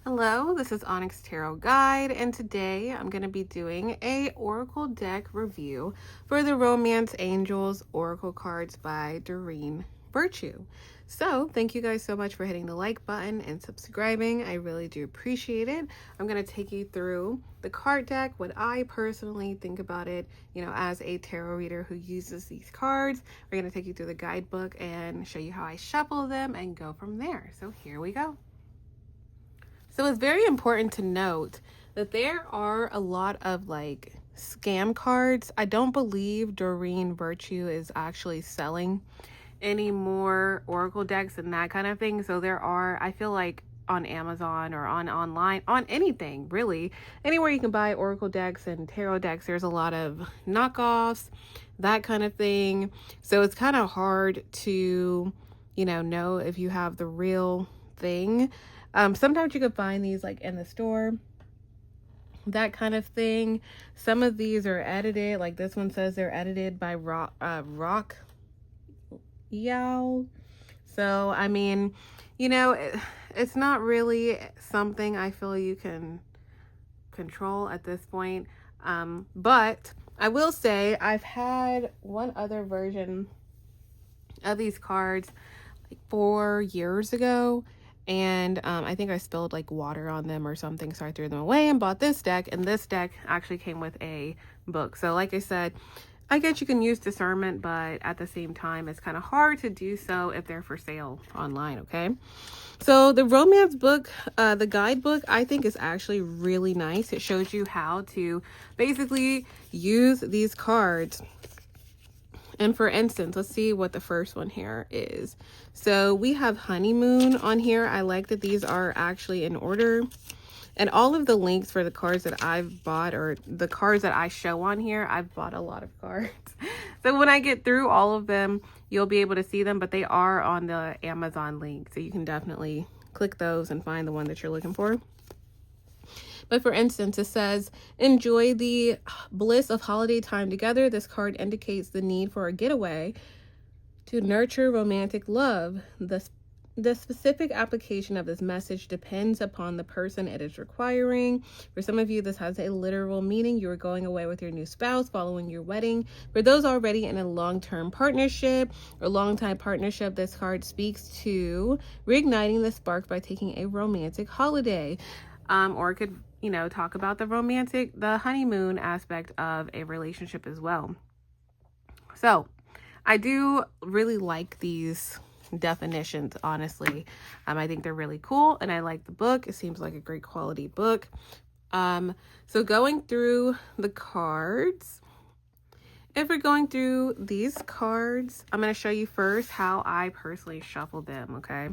Hello, this is Onyx Tarot Guide, and today I'm going to be doing a Oracle deck review for the Romance Angels Oracle cards by Doreen Virtue. So thank you guys so much for hitting the like button and subscribing. I really do appreciate it. I'm going to take you through the card deck, what I personally think about it, as a tarot reader who uses these cards. We're going to take you through the guidebook and show you how I shuffle them and go from there. So here we go. So it's very important to note that there are a lot of scam cards. I don't believe Doreen Virtue is actually selling any more Oracle decks and that kind of thing. So there are, I feel like on Amazon or on online, on anything really, anywhere you can buy Oracle decks and tarot decks, there's a lot of knockoffs, that kind of thing. So it's kind of hard to, know if you have the real thing. Sometimes you could find these in the store, that kind of thing. Some of these are edited, like this one says they're edited by Rock Yow. So, I mean, it's not really something I feel you can control at this point. But I will say I've had one other version of these cards 4 years ago. And I think I spilled water on them or something, so I threw them away and bought this deck. And this deck actually came with a book. So like I said, I guess you can use discernment, but at the same time, it's kind of hard to do so if they're for sale online, okay? So the romance book, the guidebook, I think is actually really nice. It shows you how to basically use these cards. And for instance, let's see what the first one here is. So we have honeymoon on here. I like that these are actually in order. And all of the links for the cards that I've bought, or the cards that I show on here, I've bought a lot of cards. So when I get through all of them, you'll be able to see them, but they are on the Amazon link. So you can definitely click those and find the one that you're looking for. But for instance, it says, enjoy the bliss of holiday time together. This card indicates the need for a getaway to nurture romantic love. The specific application of this message depends upon the person it is requiring. For some of you, this has a literal meaning. You are going away with your new spouse following your wedding. For those already in a long-term partnership or long-time partnership, this card speaks to reigniting the spark by taking a romantic holiday. Or it could, talk about the honeymoon aspect of a relationship as well. So I do really like these definitions, honestly. I think they're really cool, and I like the book. It seems like a great quality book. So going through the cards, if we're going through these cards, I'm going to show you first how I personally shuffle them, okay?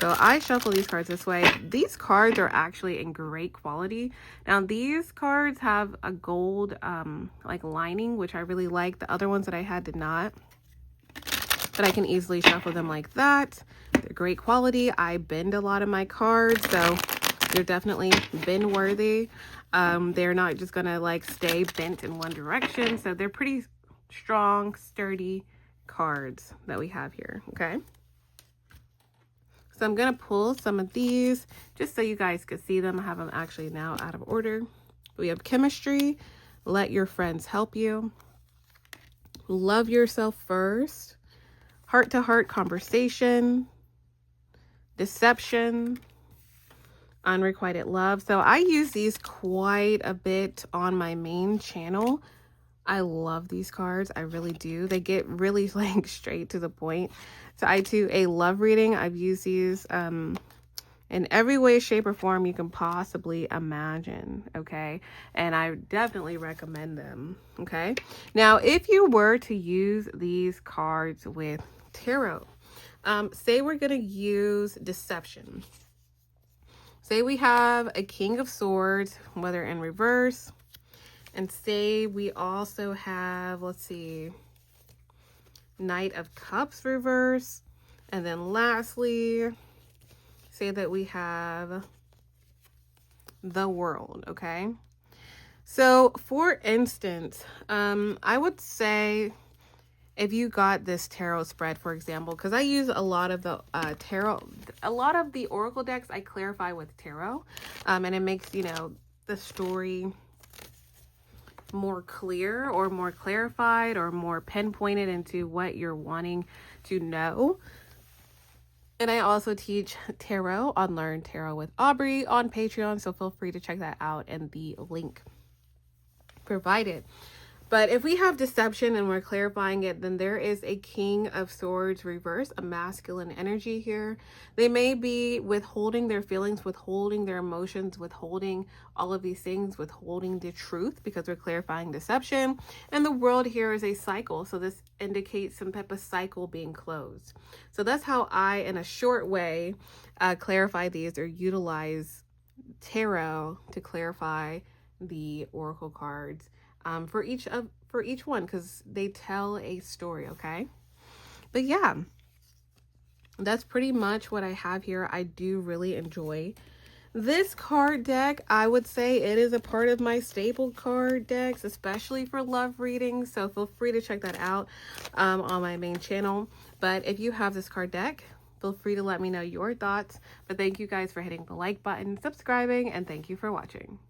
So I shuffle these cards this way. These cards are actually in great quality. Now, these cards have a gold lining, which I really like. The other ones that I had did not. But I can easily shuffle them like that. They're great quality. I bend a lot of my cards, so they're definitely bend worthy. They're not just going to stay bent in one direction. So they're pretty strong, sturdy cards that we have here, okay? So I'm going to pull some of these just so you guys could see them. I have them actually now out of order. We have chemistry, let your friends help you, love yourself first, heart-to-heart conversation, deception, unrequited love. So I use these quite a bit on my main channel. I love these cards. I really do. They get really straight to the point. So I do a love reading. I've used these in every way, shape, or form you can possibly imagine, okay? And I definitely recommend them, okay? Now, if you were to use these cards with tarot, say we're going to use deception. Say we have a King of Swords, whether in reverse, and say we also have, let's see, Knight of Cups reverse. And then lastly, say that we have the World, okay? So for instance, I would say if you got this tarot spread, for example, because I use a lot of the tarot, a lot of the oracle decks I clarify with tarot, and it makes, you know, the story more clear or more clarified or more pinpointed into what you're wanting to know. And I also teach tarot on Learn Tarot with Aubrey on Patreon, so feel free to check that out in the link provided. But if we have deception and we're clarifying it, then there is a King of Swords reverse, a masculine energy here. They may be withholding their feelings, withholding their emotions, withholding all of these things, withholding the truth, because we're clarifying deception. And the world here is a cycle. So this indicates some type of cycle being closed. So that's how I, in a short way, clarify these or utilize tarot to clarify the oracle cards. For each one, because they tell a story, okay? But yeah, that's pretty much what I have here. I do really enjoy this card deck. I would say it is a part of my staple card decks, especially for love readings, so feel free to check that out on my main channel. But if you have this card deck, feel free to let me know your thoughts. But thank you guys for hitting the like button, subscribing, and thank you for watching.